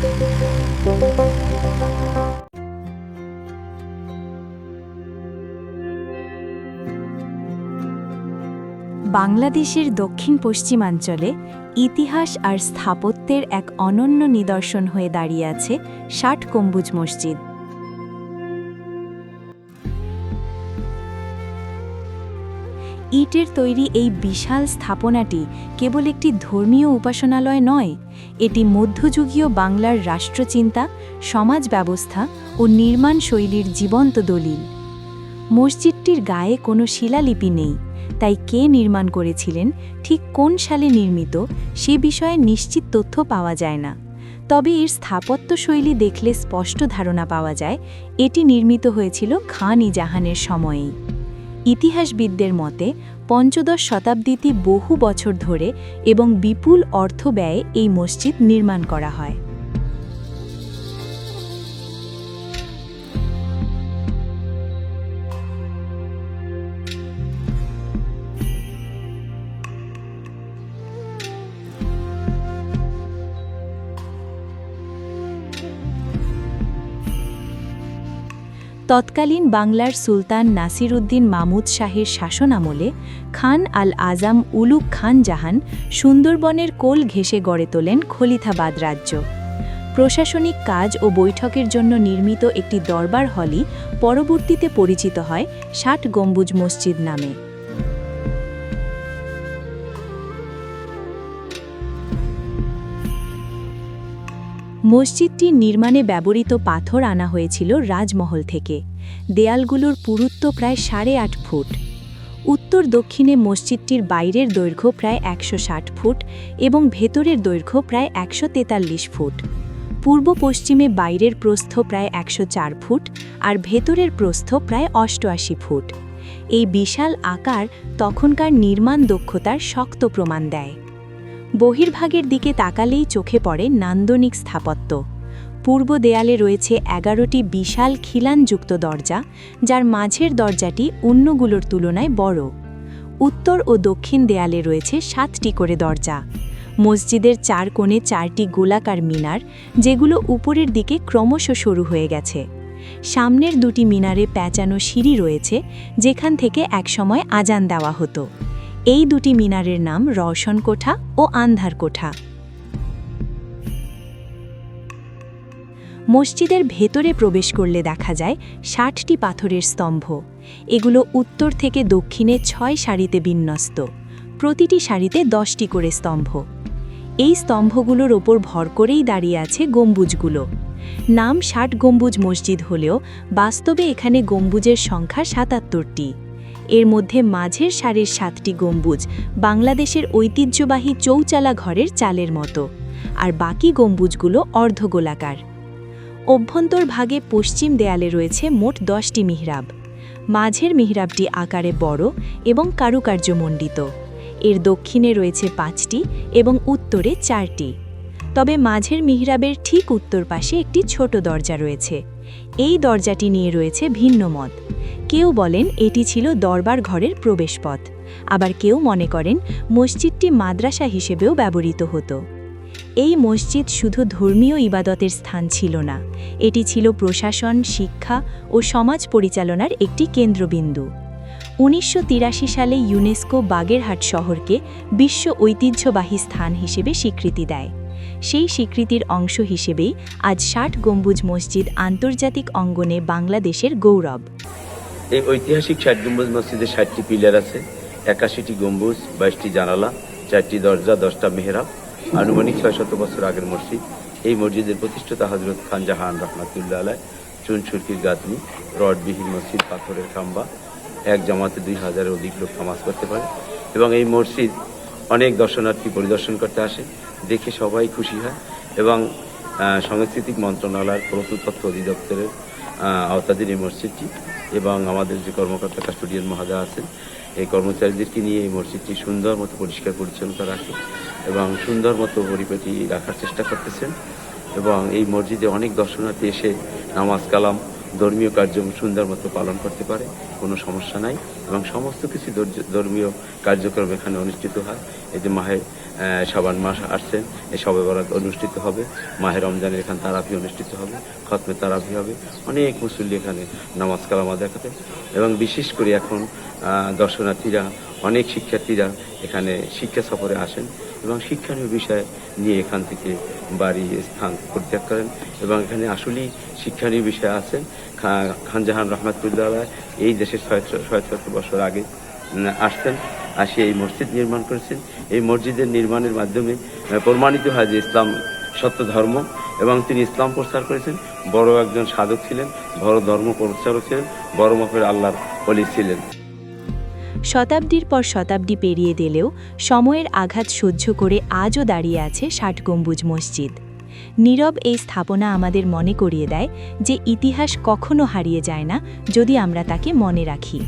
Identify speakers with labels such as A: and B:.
A: বাংলাদেশের দক্ষিণ পশ্চিমাঞ্চলে ইতিহাস আর স্থাপত্যের এক অনন্য নিদর্শন হয়ে দাঁড়িয়ে আছে ৬০ গম্বুজ মসজিদ। ইটের তৈরি এই বিশাল স্থাপনাটি কেবল একটি ধর্মীয় উপাসনালয় নয়, এটি মধ্যযুগীয় বাংলার রাষ্ট্রচিন্তা, সমাজ ব্যবস্থা ও নির্মাণ শৈলীর জীবন্ত দলিল। মসজিদটির গায়ে কোনো শিলালিপি নেই, তাই কে নির্মাণ করেছিলেন, ঠিক কোন সালে নির্মিত সে বিষয়ে নিশ্চিত তথ্য পাওয়া যায় না। তবে এর স্থাপত্যশৈলী দেখলে স্পষ্ট ধারণা পাওয়া যায় এটি নির্মিত হয়েছিল খান-ই-জাহানের সময়েই। ইতিহাসবিদদের মতে পঞ্চদশ শতাব্দীতে বহু বছর ধরে এবং বিপুল অর্থ ব্যয়ে এই মসজিদ নির্মাণ করা হয়। তৎকালীন বাংলার সুলতান নাসিরউদ্দিন মাহমুদ শাহের শাসনামলে খান আল আজম উলুগ খান জাহান সুন্দরবনের কোল ঘেঁষে গড়ে তোলেন খলিফাবাদ রাজ্য। প্রশাসনিক কাজ ও বৈঠকের জন্য নির্মিত একটি দরবার হলই পরবর্তীতে পরিচিত হয় ৬০ গম্বুজ মসজিদ নামে। মসজিদটি নির্মাণে ব্যবহৃত পাথর আনা হয়েছিল রাজমহল থেকে। দেয়ালগুলোর পুরুত্ব প্রায় ৮.৫ ফুট। উত্তর দক্ষিণে মসজিদটির বাইরের দৈর্ঘ্য প্রায় ১৬০ ফুট এবং ভেতরের দৈর্ঘ্য প্রায় ১৪৩ ফুট। পূর্ব পশ্চিমে বাইরের প্রস্থ প্রায় ১০৪ ফুট আর ভেতরের প্রস্থ প্রায় ৮৮ ফুট। এই বিশাল আকার তখনকার নির্মাণ দক্ষতার শক্ত প্রমাণ দেয়। বহির্ভাগের দিকে তাকালেই চোখে পড়ে নান্দনিক স্থাপত্য। পূর্ব দেয়ালে রয়েছে ১১টি বিশাল খিলানযুক্ত দরজা, যার মাঝের দরজাটি অন্যগুলোর তুলনায় বড়। উত্তর ও দক্ষিণ দেয়ালে রয়েছে ৭টি করে দরজা। মসজিদের ৪ কোণে ৪টি গোলাকার মিনার, যেগুলো উপরের দিকে ক্রমশ সরু হয়ে গেছে। সামনের দুটি মিনারে প্যাঁচানো সিঁড়ি রয়েছে, যেখান থেকে একসময় আজান দেওয়া হতো। এই দুটি মিনারের নাম রওশন কোঠা ও আন্ধার কোঠা। মসজিদের ভেতরে প্রবেশ করলে দেখা যায় ৬০টি পাথরের স্তম্ভ। এগুলো উত্তর থেকে দক্ষিণে ৬ সারিতে বিন্যস্ত। প্রতিটি সারিতে 10টি করে স্তম্ভ। এই স্তম্ভগুলোর ওপর ভর করেই দাঁড়িয়ে আছে গম্বুজগুলো। নাম ৬০ গম্বুজ মসজিদ হলেও বাস্তবে এখানে গম্বুজের সংখ্যা ৭৭টি। এর মধ্যে মাঝের সারির 7টি গম্বুজ বাংলাদেশের ঐতিহ্যবাহী চৌচালা ঘরের চালের মতো, আর বাকি গম্বুজগুলো অর্ধগোলাকার। অভ্যন্তরভাগে পশ্চিম দেয়ালে রয়েছে মোট 10টি মিহরাব। মাঝের মিহরাবটি আকারে বড় এবং কারুকার্যমণ্ডিত। এর দক্ষিণে রয়েছে 5টি এবং উত্তরে 4টি। তবে মাঝের মিহরাবের ঠিক উত্তর পাশে একটি ছোট দরজা রয়েছে। এই দরজাটি নিয়ে রয়েছে ভিন্ন মত। কেউ বলেন এটি ছিল দরবার ঘরের প্রবেশপথ, আবার কেউ মনে করেন মসজিদটি মাদ্রাসা হিসেবেও ব্যবহৃত হতো। এই মসজিদ শুধু ধর্মীয় ইবাদতের স্থান ছিল না, এটি ছিল প্রশাসন, শিক্ষা ও সমাজ পরিচালনার একটি কেন্দ্রবিন্দু। ১৯৮৩ সালে ইউনেস্কো বাগেরহাট শহরকে বিশ্ব ঐতিহ্যবাহী স্থান হিসেবে স্বীকৃতি দেয়। সেই স্বীকৃতির অংশ হিসেবেই আজ ৬০ গম্বুজ মসজিদ আন্তর্জাতিক অঙ্গনে বাংলাদেশের গৌরব।
B: এই ঐতিহাসিক ৬০ গম্বুজ মসজিদে ৬০টি পিলার আছে, ৮১টি গম্বুজ, ২২টি জানালা, 4টি দরজা, 10টা মেহরাব। আনুমানিক ৬০০ বছর আগের মসজিদ। এই মসজিদের প্রতিষ্ঠাতা হযরত খান জাহান রহমাতুল্লাহ আলাইহ চুন সুরকির গাঁথনি, রডবিহীন মসজিদ, পাথরের খাম্বা, এক জামাতে ২০০০-এর অধিক লোক নামাজ পড়তে পারে এবং এই মসজিদ অনেক দর্শনার্থী পরিদর্শন করতে আসে। দেখে সবাই খুশি হয় এবং সাংস্কৃতিক মন্ত্রণালয়ের প্রত্নতত্ত্ব অধিদপ্তরের আওতাধীন এই মসজিদটি এবং আমাদের যে কর্মকর্তা কাস্টোডিয়ান মহোদয় আছেন, এই কর্মচারীদেরকে নিয়ে এই মসজিদটি সুন্দর মতো পরিষ্কার পরিচ্ছন্নতা রাখে এবং সুন্দর মতো পরিপাটি রাখার চেষ্টা করতেছেন। এবং এই মসজিদে অনেক দর্শনার্থী এসে নামাজ কালাম ধর্মীয় কার্যক্রম সুন্দর মতো পালন করতে পারে, কোনো সমস্যা নাই। এবং সমস্ত কিছু ধর্মীয় কার্যক্রম এখানে অনুষ্ঠিত হয়। এই যে মাহে শাবান মাস আসছেন, এই শবে বরাত অনুষ্ঠিত হবে, মাহে রমজানের এখানে তারাবি অনুষ্ঠিত হবে, খতমে তারাবি হবে, অনেক মুসল্লি এখানে নামাজ কালাম আদায় করতে। এবং বিশেষ করে এখন দর্শনার্থীরা, অনেক শিক্ষার্থীরা এখানে শিক্ষা সফরে আসেন এবং শিক্ষণীয় বিষয় নিয়ে এখান থেকে বাড়ি স্থান পরিত্যাগ করেন। এবং এখানে আসলেই শিক্ষণীয় বিষয় আছে। খান জাহান রহমাতুল্লাহ এই দেশের ৬৭ বছর আগে আসছেন, আসি এই মসজিদ নির্মাণ করেছেন। এই মসজিদের নির্মাণের মাধ্যমে প্রমাণিত হয় যে ইসলাম সত্য ধর্ম, এবং তিনি ইসলাম প্রচার করেছেন। বড় একজন সাধক ছিলেন, বড় ধর্ম প্রচারক ছিলেন, বড় মাপের আল্লাহর ওলি ছিলেন।
A: শতাব্দীর পর শতাব্দী পেরিয়ে দিলেও সময়ের আঘাত সহ্য করে আজও দাঁড়িয়ে আছে ৬০ গম্বুজ মসজিদ। নীরব এই স্থাপনা আমাদের মনে করিয়ে দেয় যে ইতিহাস কখনো হারিয়ে যায় না যদি আমরা তাকে মনে রাখি।